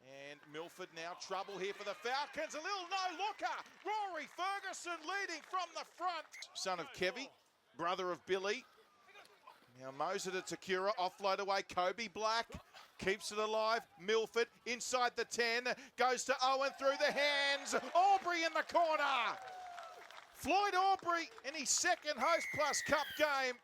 And Milford now trouble here for the Falcons. A little no-looker. Rory Ferguson leading from the front. Son of Kevy, brother of Billy. Now Mozer to Takura, offload away, Kobe Black. Keeps it alive. Milford inside the 10. Goes to Owen through the hands. Aubrey in the corner. Floyd Aubrey in his second Hostplus Cup game.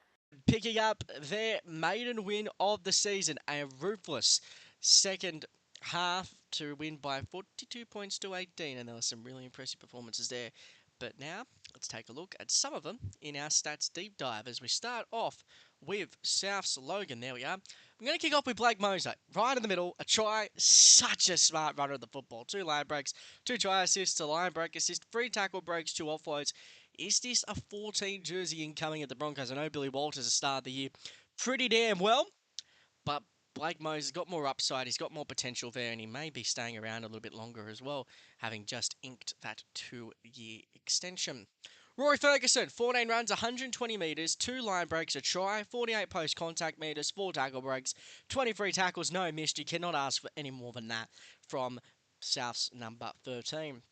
Picking up their maiden win of the season. A ruthless second half to win by 42 points to 18. And there were some really impressive performances there. But now, let's take a look at some of them in our stats deep dive as we start off with South's Logan. There we are. I'm going to kick off with Blake Mozer. Right in the middle, a try. Such a smart runner of the football. 2 line breaks, 2 try assists, a line break assist, 3 tackle breaks, 2 offloads. Is this a 14 jersey incoming at the Broncos? I know Billy Walters has started the year pretty damn well, but Blake Mozer's got more upside, he's got more potential there, and he may be staying around a little bit longer as well, having just inked that 2-year extension. Rory Ferguson, 14 runs, 120 metres, 2 line breaks, a try, 48 post-contact metres, 4 tackle breaks, 23 tackles, no missed. You cannot ask for any more than that from South's number 13.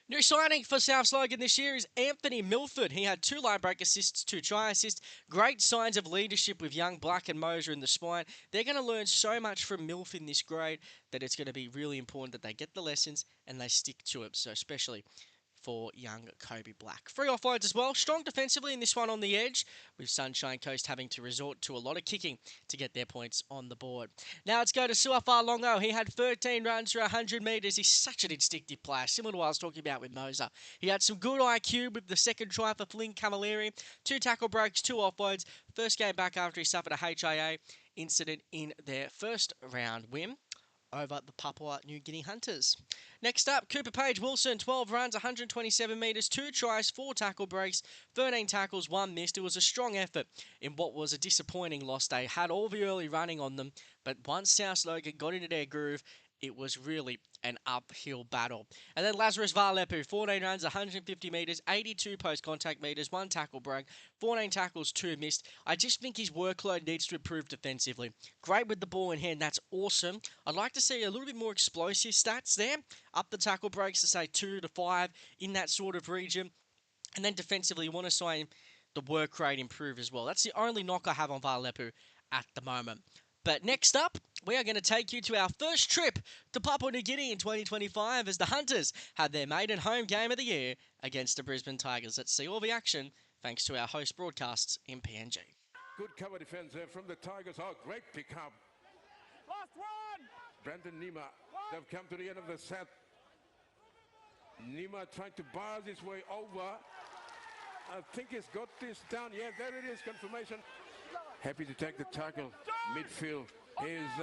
New signing for South Logan this year is Anthony Milford. He had 2 line break assists, 2 try assists. Great signs of leadership with young Black and Mozer in the spine. They're going to learn so much from Milf in this grade that it's going to be really important that they get the lessons and they stick to it. So especially for young Kobe Black. 3 offloads as well. Strong defensively in this one on the edge, with Sunshine Coast having to resort to a lot of kicking to get their points on the board. Now let's go to Suafar Longo. He had 13 runs for 100 metres. He's such an instinctive player, similar to what I was talking about with Mozer. He had some good IQ with the second try for Flynn Camilleri. 2 tackle breaks, 2 offloads. First game back after he suffered a HIA incident in their first round win over the Papua New Guinea Hunters. Next up, Cooper Page Wilson, 12 runs, 127 metres, 2 tries, 4 tackle breaks, 13 tackles, 1 missed. It was a strong effort in what was a disappointing loss. They had all the early running on them, but once South Logan got into their groove, it was really an uphill battle. And then Lazarus Varlepu, 14 runs, 150 metres, 82 post-contact metres, 1 tackle break, 14 tackles, 2 missed. I just think his workload needs to improve defensively. Great with the ball in hand, that's awesome. I'd like to see a little bit more explosive stats there. Up the tackle breaks to say 2 to 5 in that sort of region. And then defensively, you want to see the work rate improve as well. That's the only knock I have on Varlepu at the moment. But next up, we are going to take you to our first trip to Papua New Guinea in 2025 as the Hunters had their maiden home game of the year against the Brisbane Tigers. Let's see all the action thanks to our host broadcasts in PNG. Good cover defense there from the Tigers. Oh, great pickup. Last one! Brandon Nima. They've come to the end of the set. Nima trying to bars his way over. I think he's got this down. Yeah, there it is. Confirmation. Happy to take the tackle. Midfield. Here's,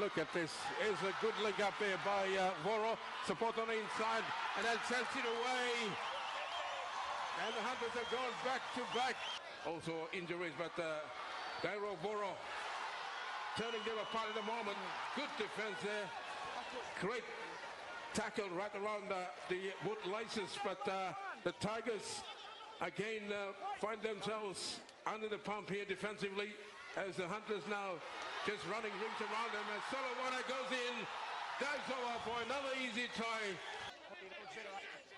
look at this. Here's a good link up there by Voro. Support on the inside. And then sends it away. And the Hunters have gone back to back. Also injuries, but Dairo Voro turning them apart at the moment. Good defense there. Great tackle right around the wood laces, but the Tigers again find themselves under the pump here defensively as the Hunters now just running rings around them as Solowana goes in, dives over for another easy try.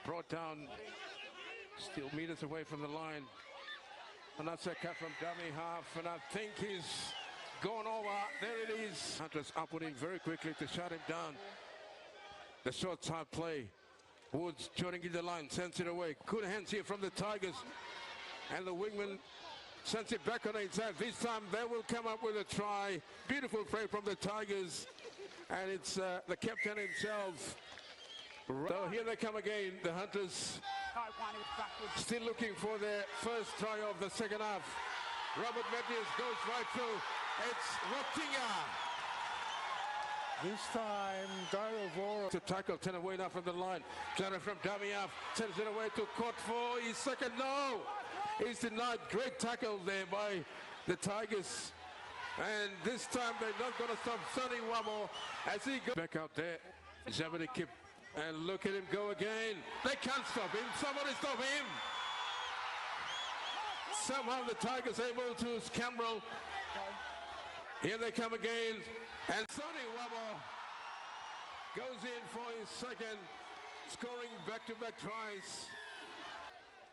Brought down, still meters away from the line. And that's a cut from dummy half, and I think he's gone over. There it is. Hunters upwarding very quickly to shut him down. The short side play. Woods joining in the line, sends it away. Good hands here from the Tigers. And the wingman sends it back on the inside. This time they will come up with a try. Beautiful play from the Tigers. And it's the captain himself. So here they come again, the Hunters. Still looking for their first try of the second half. Robert Matthews goes right through. It's Rotinga. This time, Dairo Voro To tackle, 10 away now from the line. Turner from dummy up, sends it away to Court for his second. No! He's denied. Great tackle there by the Tigers. And this time they're not going to stop Sonny Wamo as he goes back out there. Zabadi Kip. And look at him go again. They can't stop him. Somebody stop him. Somehow the Tigers able to scamble. Here they come again. And Sonny Wabo goes in for his second, scoring back-to-back tries.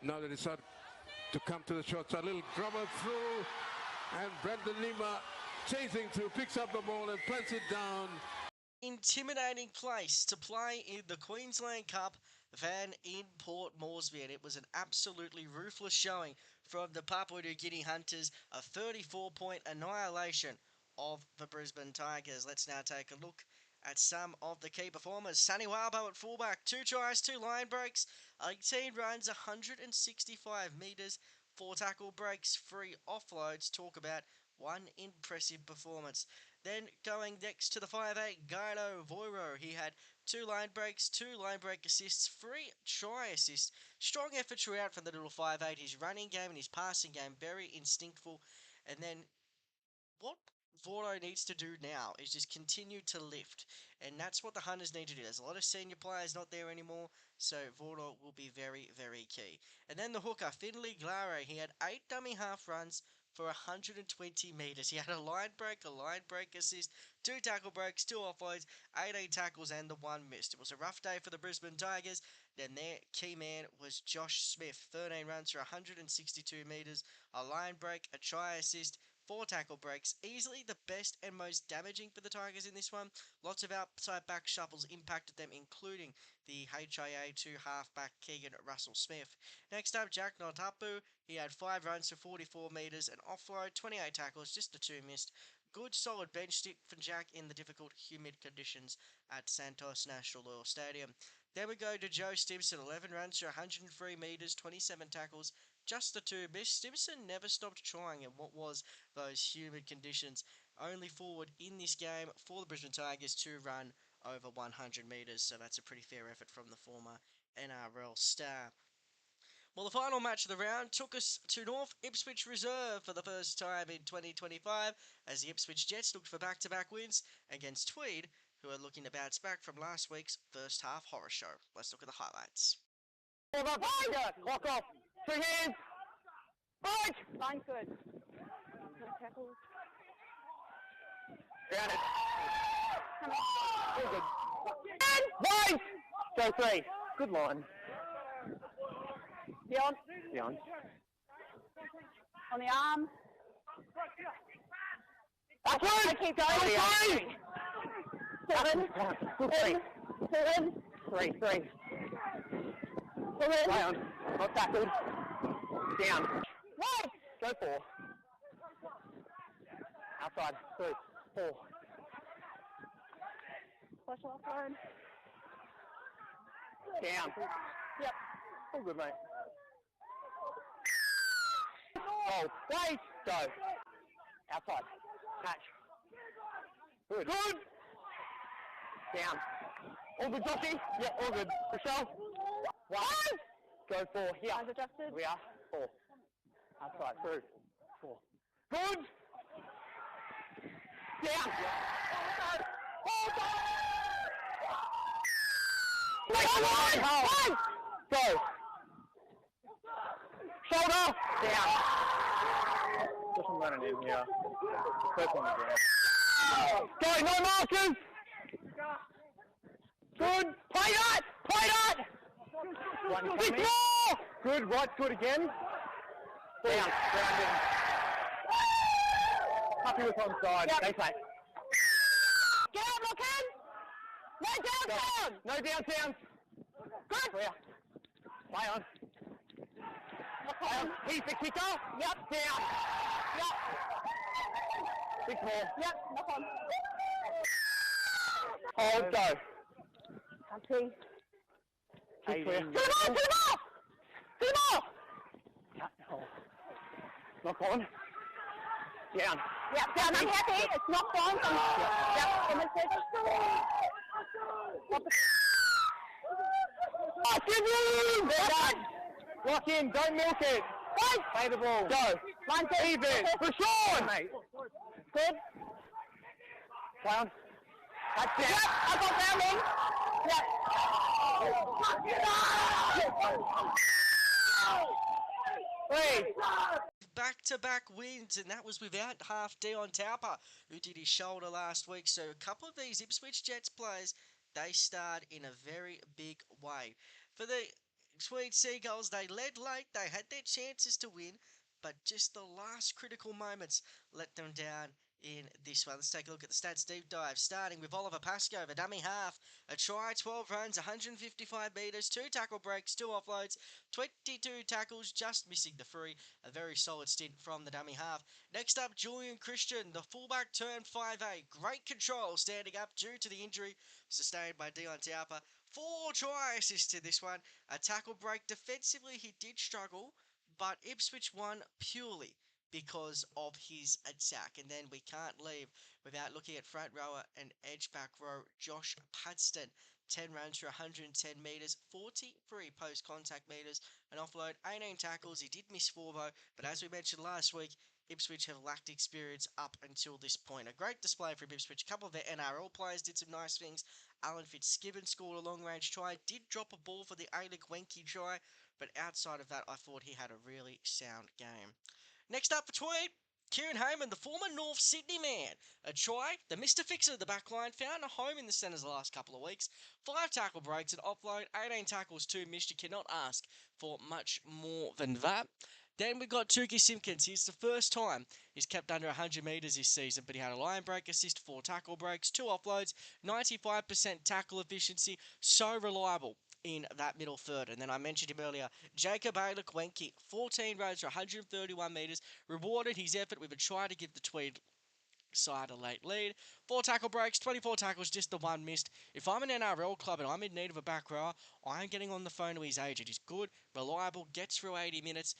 Now they decide to come to the shots. A little drummer through. And Brandon Lima chasing through, picks up the ball and plants it down. Intimidating place to play in the Queensland Cup van in Port Moresby, and it was an absolutely ruthless showing from the Papua New Guinea Hunters, a 34-point annihilation of the Brisbane Tigers. Let's now take a look at some of the key performers. Sonny Wabo at fullback, 2 tries, 2 line breaks, 18 runs, 165 metres, 4 tackle breaks, 3 offloads. Talk about one impressive performance. Then going next to the 5'8", Guido Voiro. He had 2 line breaks, 2 line break assists, 3 try assists. Strong effort throughout from the little 5'8". His running game and his passing game, very instinctful. And then what Voiro needs to do now is just continue to lift. And that's what the Hunters need to do. There's a lot of senior players not there anymore, so Voiro will be very, very key. And then the hooker, Finley Glare. He had 8 dummy half runs for 120 metres. He had a line break assist, 2 tackle breaks, 2 offloads, 18 tackles and the 1 missed. It was a rough day for the Brisbane Tigers. Then their key man was Josh Smith, 13 runs for 162 metres, a line break, a try assist, 4 tackle breaks. Easily the best and most damaging for the Tigers in this one. Lots of outside back shuffles impacted them, including the HIA 2 halfback Keegan Russell Smith. Next up, Jack Notapu. He had 5 runs to 44 metres and offload, 28 tackles, just the 2 missed. Good solid bench stick for Jack in the difficult humid conditions at Santos National Oil Stadium. Then we go to Joe Stimson, 11 runs to 103 metres, 27 tackles, just the 2 missed. Stimson never stopped trying in what was those humid conditions. Only forward in this game for the Brisbane Tigers to run over 100 metres, so that's a pretty fair effort from the former NRL star. Well, the final match of the round took us to North Ipswich Reserve for the first time in 2025 as the Ipswich Jets looked for back-to-back wins against Tweed, who are looking to bounce back from last week's first half horror show. Let's look at the highlights. Clock off. 2 hands. Break. Line's good. No tackles. Down it. All good. Wait. Go 3. Good line. Beyond. On the arm. That's good. Keep going. 7. Good 3. 3. Play on. Not tackled. Down. Wait. Go 4. Outside. 3. 4. Flush offline. Down. Yep. All good, mate. Oh, wait. Go. Outside. Catch. Good. Good. Down. All good, Jockey? Yep, all good. Michelle? 1. Go 4. Here. Eyes adjusted. We are. 4. Outside. Through. 4. Good. Down. Line. Go. Shoulder. Down. Just running in here. First one again. Go. No markers. Good. Play that. Play that. 6 more. Good. Right. Good again. Down. Grounding. Happy with onside. Yep. Thanks, mate. Get out, Lachlan. No downtown. No downtowns. Good. Clear. Play on. Play on. He's the kicker. Yep. Down. Yep. 6 more. Yep. Knock on. Hold. Go. Happy. Keep clear. 2 more. 2 more. Knock on. Down. Yep. Down. I'm happy. It's knocked on. Yep. Lock in, don't milk it. Right. Play the ball. Go. Line even. For Sean. Mate. Good. Play on. That's it. Yep. I got rounding. Yep. 3. Back-to-back wins, and that was without half Dion Tauper, who did his shoulder last week. So a couple of these Ipswich Jets players, they starred in a very big way. For the Tweed Seagulls, they led late, they had their chances to win, but just the last critical moments let them down in this one. Let's take a look at the stats deep dive, starting with Oliver Pascoe, the dummy half. A try, 12 runs, 155 metres, 2 tackle breaks, 2 offloads, 22 tackles, just missing the free. A very solid stint from the dummy half. Next up, Julian Christian, the fullback turned 5'8". Great control standing up due to the injury sustained by Dion Tauper. 4 try assists in this one. A tackle break. Defensively, he did struggle, but Ipswich won purely because of his attack. And then we can't leave without looking at front rower and edge back row Josh Padston. 10 runs for 110 metres, 43 post-contact metres, an offload, 18 tackles. He did miss 4 though, but as we mentioned last week, Ipswich have lacked experience up until this point. A great display from Ipswich. A couple of their NRL players did some nice things. Alan Fitzgibbon scored a long-range try, did drop a ball for the Alec Wenke try, but outside of that, I thought he had a really sound game. Next up for Tweed, Kieran Heyman, the former North Sydney man. A try, the Mr. Fixer of the backline, found a home in the centres the last couple of weeks. 5 tackle breaks, an offload, 18 tackles, 2 missed. You cannot ask for much more than that. Then we got Tukey Simpkins. He's the first time he's kept under 100 metres this season, but he had a line break assist, 4 tackle breaks, 2 offloads, 95% tackle efficiency, so reliable in that middle third. And then I mentioned him earlier, Jacob Ayler-Wenke, 14 runs for 131 metres, rewarded his effort with a try to give the Tweed side a late lead. 4 tackle breaks, 24 tackles, just the 1 missed. If I'm an NRL club and I'm in need of a back rower, I'm getting on the phone to his agent. He's good, reliable, gets through 80 minutes.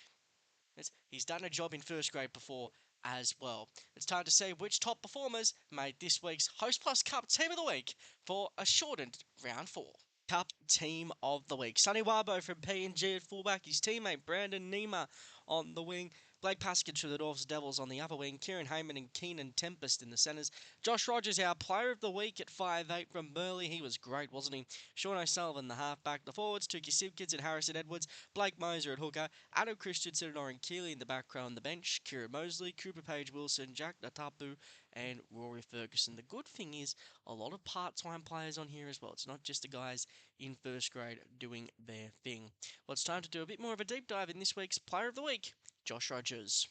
He's done a job in first grade before as well. It's time to see which top performers made this week's Hostplus Cup Team of the Week for a shortened round 4. Cup Team of the Week. Sonny Wabo from PNG at fullback. His teammate Brandon Nima on the wing. Blake Paskins from the Dwarfs Devils on the upper wing. Kieran Heyman and Keenan Tempest in the centres. Josh Rogers, our player of the week at 5'8" from Burleigh. He was great, wasn't he? Sean O'Sullivan, the halfback. The forwards, Tukey Simpkins and Harrison Edwards. Blake Mozer at hooker. Adam Christensen and Oren Keeley in the back row on the bench. Kieran Mosley, Cooper Page-Wilson, Jack Natapu and Rory Ferguson. The good thing is a lot of part-time players on here as well. It's not just the guys in first grade doing their thing. Well, it's time to do a bit more of a deep dive in this week's Player of the Week, Josh Rogers.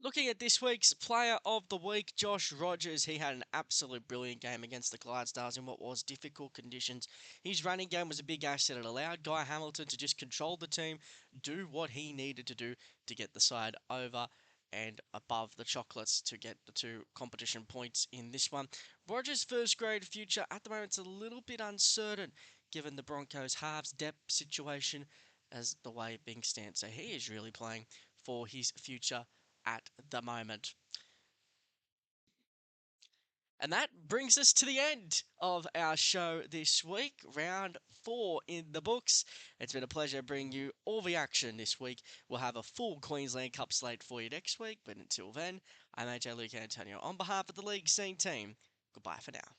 Looking at this week's Player of the Week, Josh Rogers, he had an absolute brilliant game against the Clydesdales in what was difficult conditions. His running game was a big asset. It allowed Guy Hamilton to just control the team, do what he needed to do to get the side over and above the Chocolates to get the 2 competition points in this one. Rogers' first grade future at the moment is a little bit uncertain given the Broncos' halves depth situation as the way things stand. So he is really playing for his future at the moment. And that brings us to the end of our show this week. Round 4 in the books. It's been a pleasure bringing you all the action this week. We'll have a full Queensland Cup slate for you next week. But until then, I'm AJ Luke Antonio. On behalf of the League Scene team, goodbye for now.